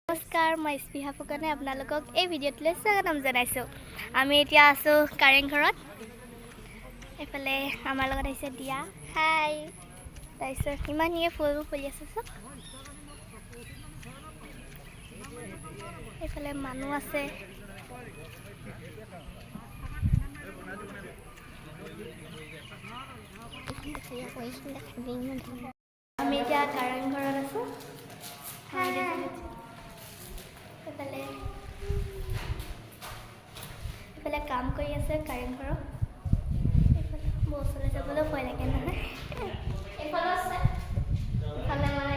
নমস্কাৰ মই স্পৃহা ফুকনে আপোনালোকক এই ভিডিঅ'টোলৈ স্বাগতম জনাইছোঁ। আমি এতিয়া আছোঁ কাৰেংঘৰত। এইফালে আমাৰ লগত আহিছে দিয়া। হাই। তাৰপিছত ইমানখিনিয়ে ফুলবোৰ ফুলি আছে চব। এইফালে মানুহ আছে। আমি এতিয়া কাৰেংঘৰত আছোঁ। এইফালে কাম কৰি আছে কাৰেংঘৰত। এইফালে ওচৰলৈ যাবলৈ ভয় লাগে নহয়। এইফালে আছে। এইফালে মানে